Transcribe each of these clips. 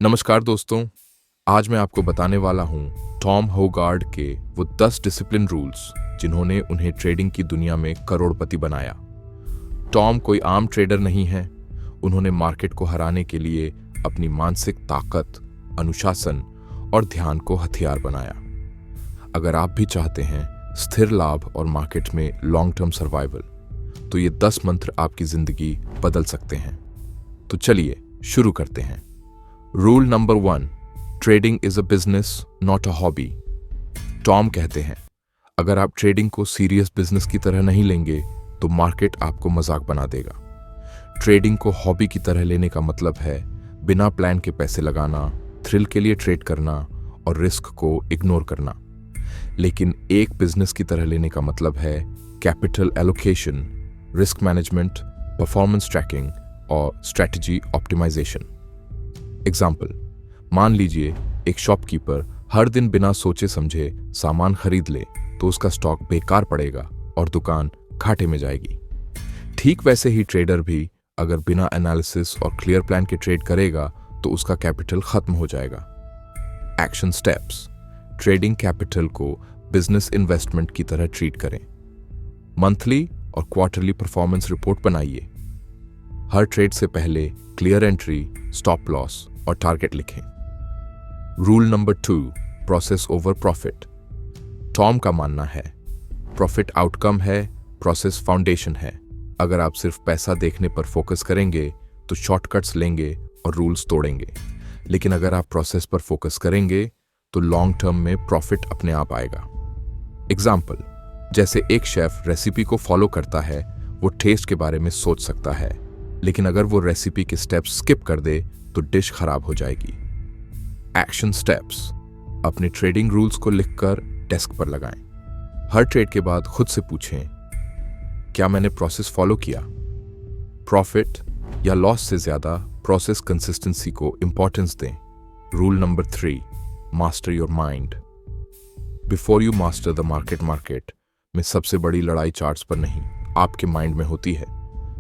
नमस्कार दोस्तों, आज मैं आपको बताने वाला हूं टॉम होगार्ड के वो 10 डिसिप्लिन रूल्स जिन्होंने उन्हें ट्रेडिंग की दुनिया में करोड़पति बनाया। टॉम कोई आम ट्रेडर नहीं है। उन्होंने मार्केट को हराने के लिए अपनी मानसिक ताकत, अनुशासन और ध्यान को हथियार बनाया। अगर आप भी चाहते हैं स्थिर लाभ और मार्केट में लॉन्ग टर्म सर्वाइवल, तो ये 10 मंत्र आपकी जिंदगी बदल सकते हैं। तो चलिए शुरू करते हैं। Rule number 1, trading is a business not a hobby. Tom कहते हैं, अगर आप ट्रेडिंग को सीरियस बिजनेस की तरह नहीं लेंगे तो मार्केट आपको मजाक बना देगा। ट्रेडिंग को हॉबी की तरह लेने का मतलब है बिना प्लान के पैसे लगाना, थ्रिल के लिए ट्रेड करना और रिस्क को इग्नोर करना। लेकिन एक बिजनेस की तरह लेने का मतलब है capital allocation, risk management, performance tracking और स्ट्रेटजी ऑप्टिमाइजेशन। एग्जाम्पल, मान लीजिए एक शॉपकीपर हर दिन बिना सोचे समझे सामान खरीद ले तो उसका स्टॉक बेकार पड़ेगा और दुकान घाटे में जाएगी। ठीक वैसे ही ट्रेडर भी अगर बिना एनालिसिस और क्लियर प्लान के ट्रेड करेगा तो उसका कैपिटल खत्म हो जाएगा। एक्शन स्टेप्स: ट्रेडिंग कैपिटल को बिजनेस इन्वेस्टमेंट की तरह ट्रीट करें। मंथली और क्वार्टरली परफॉर्मेंस रिपोर्ट बनाइए। हर ट्रेड से पहले क्लियर एंट्री, स्टॉप लॉस और टारगेट लिखें। Rule number 2, process over profit. Tom का मानना है प्रॉफिट आउटकम है, प्रोसेस फाउंडेशन है। अगर आप सिर्फ पैसा देखने पर फोकस करेंगे तो शॉर्टकट्स लेंगे और रूल्स तोड़ेंगे। लेकिन अगर आप प्रोसेस पर फोकस करेंगे तो लॉन्ग टर्म में प्रॉफिट अपने आप आएगा। एग्जाम्पल, जैसे एक शेफ रेसिपी को फॉलो करता है, वो टेस्ट के बारे में सोच सकता है, लेकिन अगर वो रेसिपी के स्टेप्स स्किप कर दे तो डिश खराब हो जाएगी। एक्शन स्टेप्स: अपने ट्रेडिंग रूल्स को लिखकर डेस्क पर लगाएं। हर ट्रेड के बाद खुद से पूछें, क्या मैंने प्रोसेस फॉलो किया? प्रॉफिट या लॉस से ज्यादा प्रोसेस कंसिस्टेंसी को इंपॉर्टेंस दें। Rule number 3, master your mind. Before you master the market में सबसे बड़ी लड़ाई चार्ट्स पर नहीं, आपके माइंड में होती है।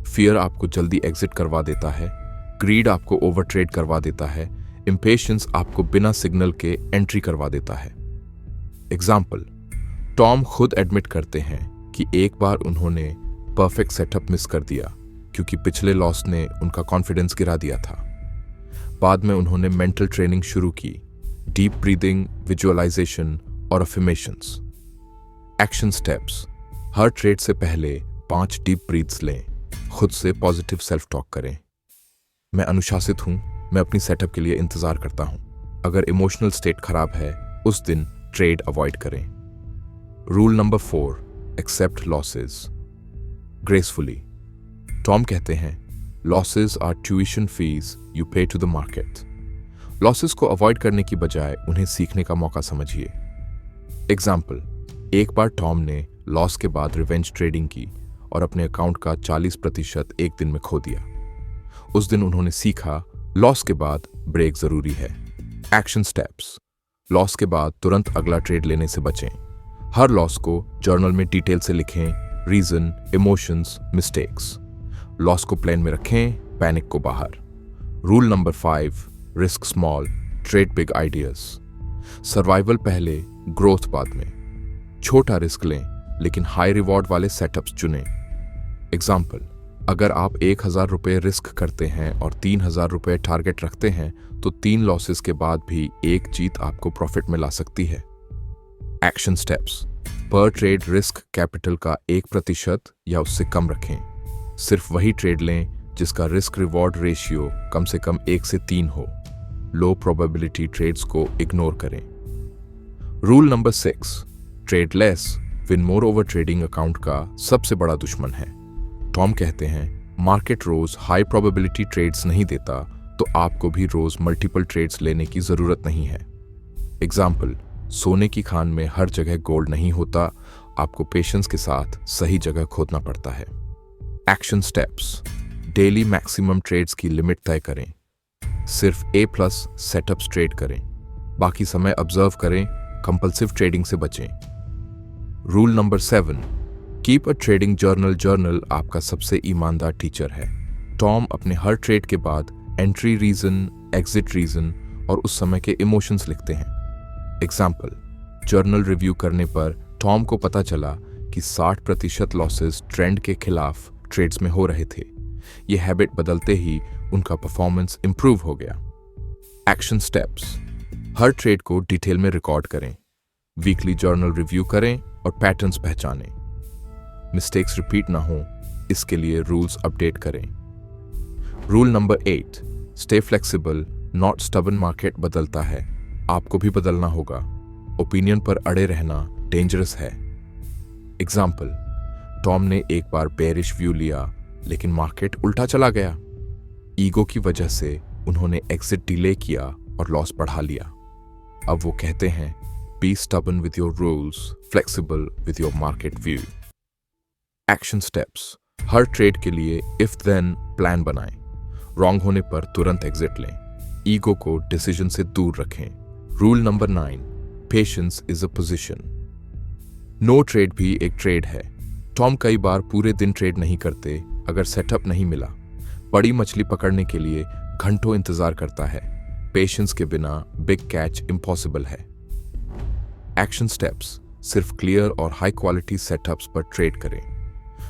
फियर आपको जल्दी एग्जिट करवा देता है, ग्रीड आपको ओवर ट्रेड करवा देता है, इम्पेशंस आपको बिना सिग्नल के एंट्री करवा देता है। एग्जाम्पल, टॉम खुद एडमिट करते हैं कि एक बार उन्होंने परफेक्ट सेटअप मिस कर दिया क्योंकि पिछले लॉस ने उनका कॉन्फिडेंस गिरा दिया था। बाद में उन्होंने मेंटल ट्रेनिंग शुरू की, डीप ब्रीदिंग, विजुअलाइजेशन और अफर्मेशंस। एक्शन स्टेप्स: हर ट्रेड से पहले 5 डीप ब्रीथ्स लें। खुद से पॉजिटिव सेल्फ टॉक करें। मैं अनुशासित हूं, मैं अपनी सेटअप के लिए इंतजार करता हूं। अगर इमोशनल स्टेट खराब है, उस दिन ट्रेड अवॉइड करें। Rule number 4, accept losses gracefully. Tom कहते हैं, losses are tuition fees you pay to the market. Losses को अवॉइड करने की बजाय उन्हें सीखने का मौका समझिए। एग्जाम्पल, एक बार टॉम ने लॉस के बाद रिवेंज ट्रेडिंग की और अपने अकाउंट का 40% एक दिन में खो दिया। उस दिन उन्होंने सीखा, लॉस के बाद ब्रेक जरूरी है। एक्शन स्टेप्स: लॉस के बाद तुरंत अगला ट्रेड लेने से बचें। हर लॉस को जर्नल में डिटेल से लिखें, रीजन, इमोशंस, मिस्टेक्स। लॉस को प्लान में रखें, पैनिक को बाहर। Rule number 5, risk small, trade big ideas. Survival पहले, ग्रोथ बाद में। छोटा रिस्क लें लेकिन हाई रिवॉर्ड वाले सेटअप्स चुनें। एग्जाम्पल, अगर आप 1000 रुपये रिस्क करते हैं और 3000 रुपये टारगेट रखते हैं तो 3 लॉसेस के बाद भी एक जीत आपको प्रॉफिट में ला सकती है। एक्शन स्टेप्स: पर ट्रेड रिस्क कैपिटल का 1% या उससे कम रखें। सिर्फ वही ट्रेड लें जिसका रिस्क रिवॉर्ड रेशियो कम से कम 1 से 3 हो। लो प्रोबेबिलिटी ट्रेड्स को इग्नोर करें। Rule number 6, trade less, win मोर। ओवर ट्रेडिंग अकाउंट का सबसे बड़ा दुश्मन है। टॉम कहते हैं, मार्केट रोज हाई प्रोबेबिलिटी ट्रेड्स नहीं देता तो आपको भी रोज मल्टीपल ट्रेड्स लेने की जरूरत नहीं है। एग्जाम्पल, सोने की खान में हर जगह गोल्ड नहीं होता, आपको पेशेंस के साथ सही जगह खोदना पड़ता है। Action steps: daily maximum trades की लिमिट तय करें। सिर्फ A+ सेटअप्स ट्रेड करें, बाकी समय ऑब्जर्व करें, कंपल्सिव ट्रेडिंग से बचें। Rule number 7, keep a trading journal. Journal आपका सबसे ईमानदार टीचर है। टॉम अपने हर ट्रेड के बाद एंट्री रीजन, एग्जिट रीजन और उस समय के इमोशंस लिखते हैं। एग्जाम्पल, जर्नल रिव्यू करने पर टॉम को पता चला कि 60% लॉसेस ट्रेंड के खिलाफ ट्रेड्स में हो रहे थे। ये हैबिट बदलते ही उनका परफॉर्मेंस इंप्रूव हो गया। एक्शन स्टेप्स: हर ट्रेड को डिटेल में रिकॉर्ड करें, वीकली जर्नल रिव्यू करें और पैटर्न्स पहचानें। मिस्टेक्स रिपीट ना हो, इसके लिए रूल्स अपडेट करें। Rule number 8, stay flexible, not stubborn. Market बदलता है, आपको भी बदलना होगा। ओपिनियन पर अड़े रहना डेंजरस है। एग्जाम्पल, टॉम ने एक बार बेरिश व्यू लिया लेकिन मार्केट उल्टा चला गया। ईगो की वजह से उन्होंने एग्जिट डिले किया और लॉस बढ़ा लिया। अब वो कहते हैं, be stubborn with your rules, flexible with your market view. Action steps: हर ट्रेड के लिए इफ देन प्लान बनाएं, रॉन्ग होने पर तुरंत एग्जिट लें, ईगो को डिसीजन से दूर रखें। Rule number 9, patience is a position. No trade भी एक ट्रेड है। टॉम कई बार पूरे दिन ट्रेड नहीं करते अगर सेटअप नहीं मिला। बड़ी मछली पकड़ने के लिए घंटों इंतजार करता है। पेशेंस के बिना बिग कैच इम्पॉसिबल है। एक्शन स्टेप्स: सिर्फ क्लियर और हाई क्वालिटी सेटअप्स पर ट्रेड करें,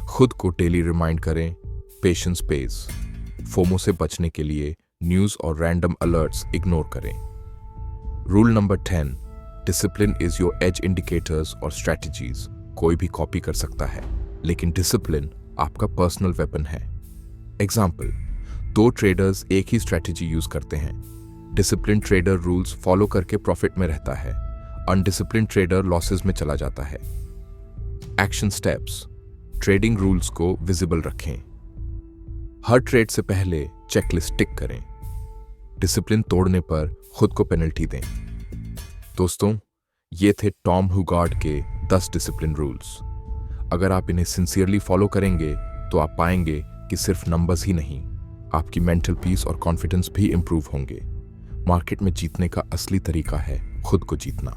खुद को डेली रिमाइंड करें, पेशेंस पेज। फोमो से बचने के लिए न्यूज और रैंडम अलर्ट्स इग्नोर करें। Rule number 10, discipline is your age indicators और स्ट्रैटेजीज। कोई भी कॉपी कर सकता है, लेकिन डिसिप्लिन आपका पर्सनल वेपन है। एग्जाम्पल, 2 ट्रेडर्स एक ही स्ट्रैटेजी यूज करते हैं। डिसिप्लिन ट्रेडर रूल्स फॉलो करके प्रॉफिट में रहता है, अनडिसिप्लिन ट्रेडर लॉसेस में चला जाता है। एक्शन स्टेप्स: ट्रेडिंग रूल्स को विजिबल रखें, हर ट्रेड से पहले चेकलिस्ट टिक करें, डिसिप्लिन तोड़ने पर खुद को पेनल्टी दें। दोस्तों, ये थे टॉम हुगार्ड के 10 डिसिप्लिन रूल्स। अगर आप इन्हें सिंसियरली फॉलो करेंगे तो आप पाएंगे कि सिर्फ नंबर्स ही नहीं, आपकी मेंटल पीस और कॉन्फिडेंस भी इंप्रूव होंगे। मार्केट में जीतने का असली तरीका है खुद को जीतना।